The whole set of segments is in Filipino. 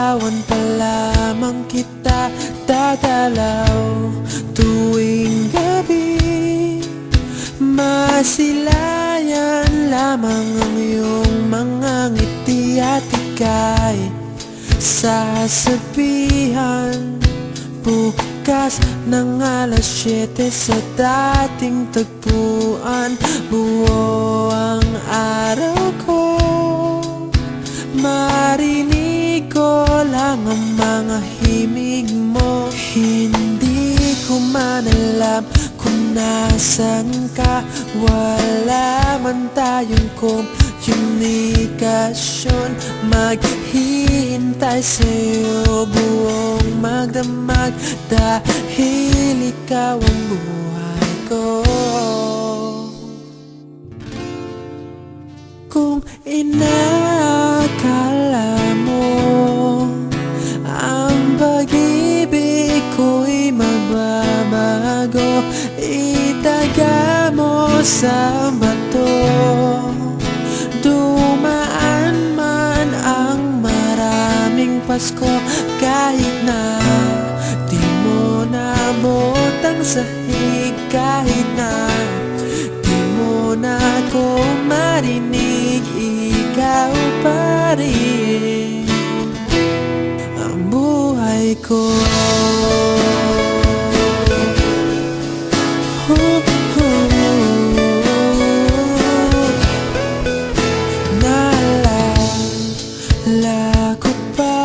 Liligawan pa lamang kita, dadalaw tuwing gabi. Masilayan lamang ang iyong mga ngiti at ika'y sasabihan bukas ng alas 7 sa dating tagpuan. Buo ang araw ko, marinig ko lang ang mga himig mo. Hindi ko man alam kung nasan ka, wala man tayong komunikasyon. Maghihintay sa'yo buong magdamag, dahil ikaw ang buhay ko. Kung inakala mo ang pag-ibig ko'y magbabago, itaga mo sa bato. Dumaan man ang maraming Pasko, kahit na di mo naabot ang sahig, kahit na di mo na ako marinig, ikaw pa rin ang buhay ko. Naalala ko pa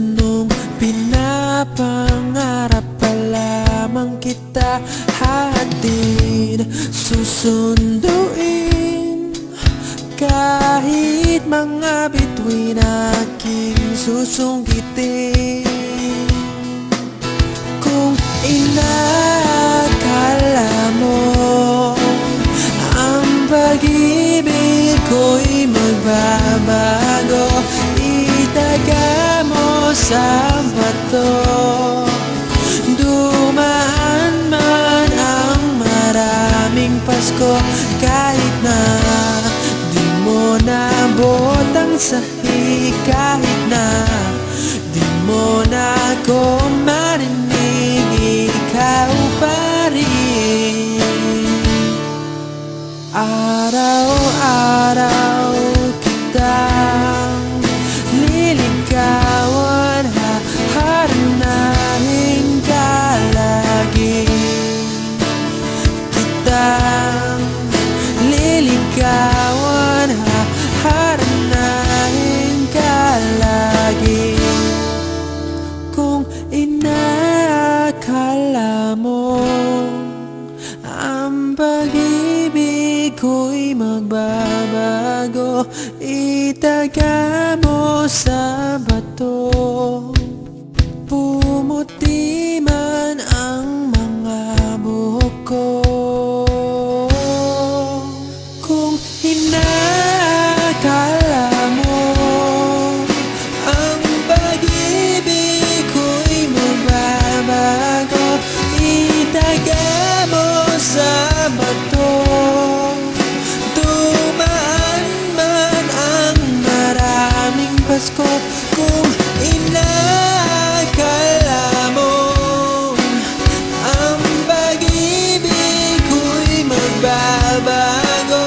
nung pinapangarap pa lamang kita, hatid susunduin kahit mga bituin aking susungkitin. Kung inakala mo ang pag-ibig ko'y magbabago, itaga mo sa bato. Dumaan man ang maraming Pasko, kahit na di mo naabot ang sahig, kahit na di mo na ako marinig, ikaw pa rin. Araw-araw kitang liligawan, haharanahin ka lagi. Kitang liligawan, haharanahin ka lagi. Kung inakala mo ang pag-ibig ko'y magbabago, itaga mo sa bato. Pumuti man ang mga buhok ko. Kung inakala mo ang pag-ibig ko'y magbabago, itaga mo sa bato. Dumaan man ang maraming Pasko, kung inakala mo ang pag-ibig ko'y magbabago,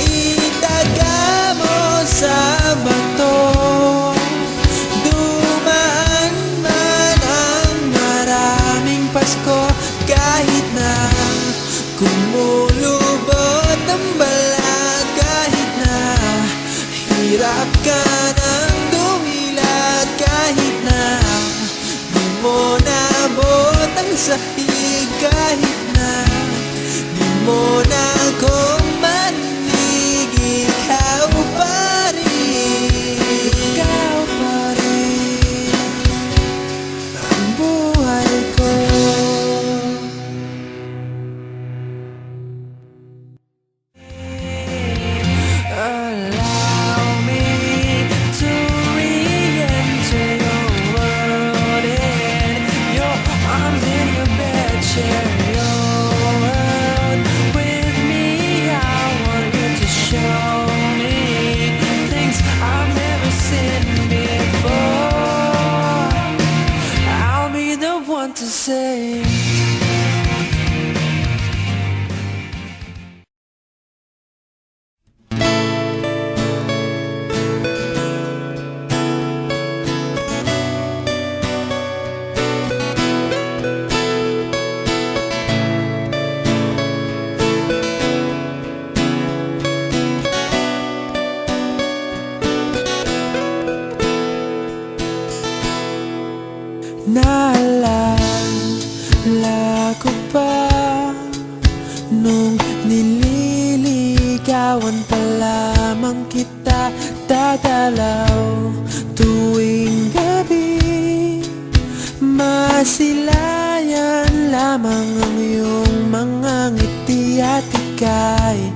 itaga mo sa bato. Dumaan man ang maraming Pasko, kahit na kumulubot ang balat, kahit na hirap ka ng dumilat, kahit na di mo naabot ang sahig, kahit na di mo na ako marinig, ikaw pa rin, ikaw pa rin ang buhay ko. Allow me to re-enter your world, in your arms, in your bed, share your world with Naalala ko pa nung nililigawan pa lamang kita, dadalaw tuwing gabi. Masilayan lamang ang iyong mga ngiti at ika'y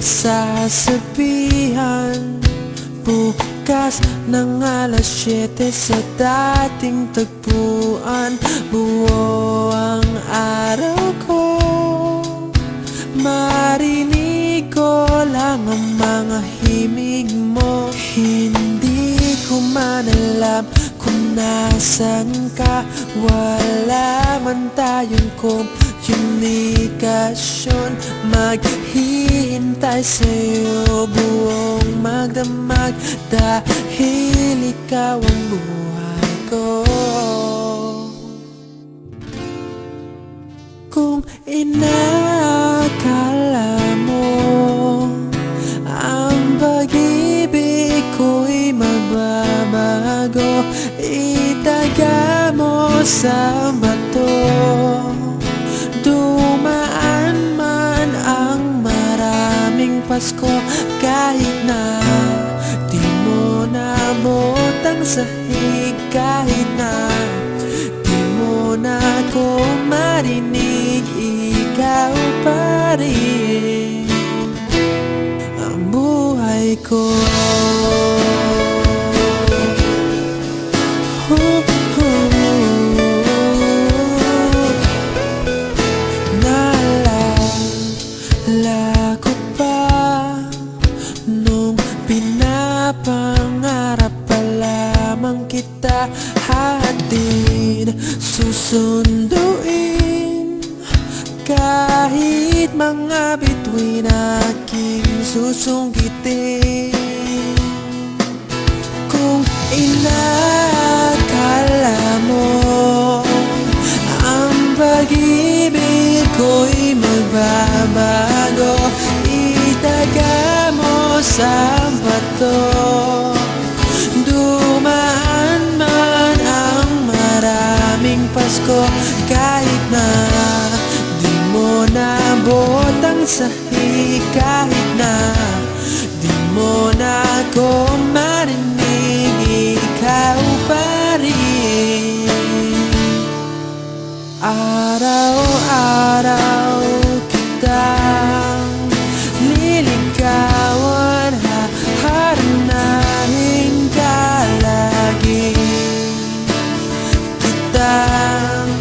sasabihan bukas ng alas 7 sa dating tagpuan. Buo ang araw ko, marinig ko lang ang mga himig mo. Hindi ko man alam kung nasan ka, wala man tayong komunikasyon. Maghihintay sa'yo buong magdamag, dahil ikaw ang buhay ko. Kung inakala mo ang pag-ibig ko'y magbabago, itaga mo sa bato. Dumaan man ang maraming Pasko, kahit na di mo naabot ang sahig, kahit na di mo na ako marinig, ikaw pa rin ang buhay ko. Naalala ko pa nung pinapangarap pa lamang kita, hatid susunduin kahit mga bituin aking susungkitin. Kung inakala mo ang pag-ibig ko'y magbabago, itaga mo sa bato. Dumaan man ang maraming Pasko, kahit na di mo naabot ang sahig, kahit na di mo na ako marinig, ikaw pa rin. Araw-araw kitang liligawan, haharanahin ka lagi. Kitang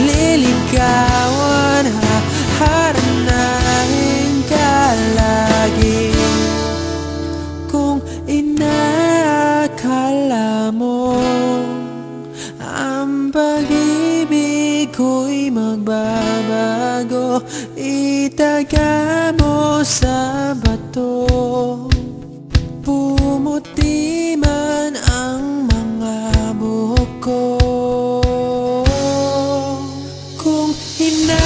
liligawan, haharanahin ka lagi. Kung inakala mo ang pag-ibig ko'y magbabago, itaga mo sa bato. Pumuti man ang mga buhok ko. Kung inakala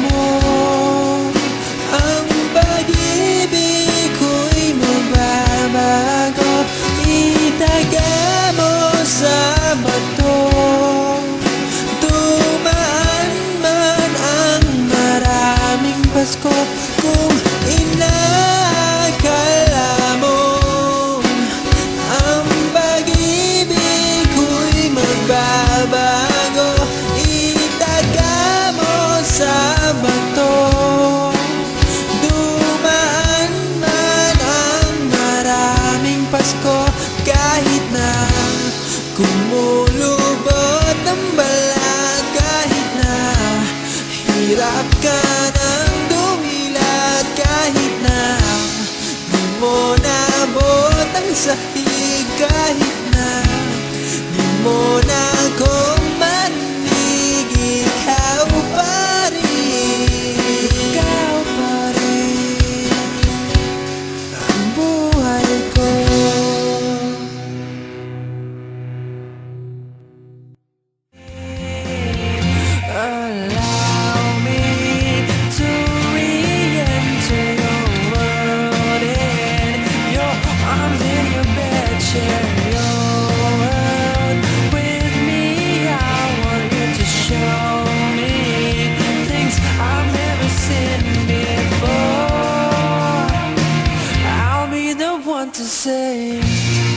mo ang pag-ibig ko'y magbabago, itaga mo sa bato. Dumaan man ang maraming Pasko, kung inakala mo ang pag-ibig ko'y magbabago, itaga mo sa bato. Dumaan man ang maraming Pasko, kahit na kumulubot ang balat, kahit na hirap ka ng dumilat, kahit na di mo naabot ang sahig, kahit na di mo na ako marinig, ikaw pa rin, ikaw pa rin ang buhay ko. Allow me to re-enter your world, in your arms, in your bed, share your world. want to say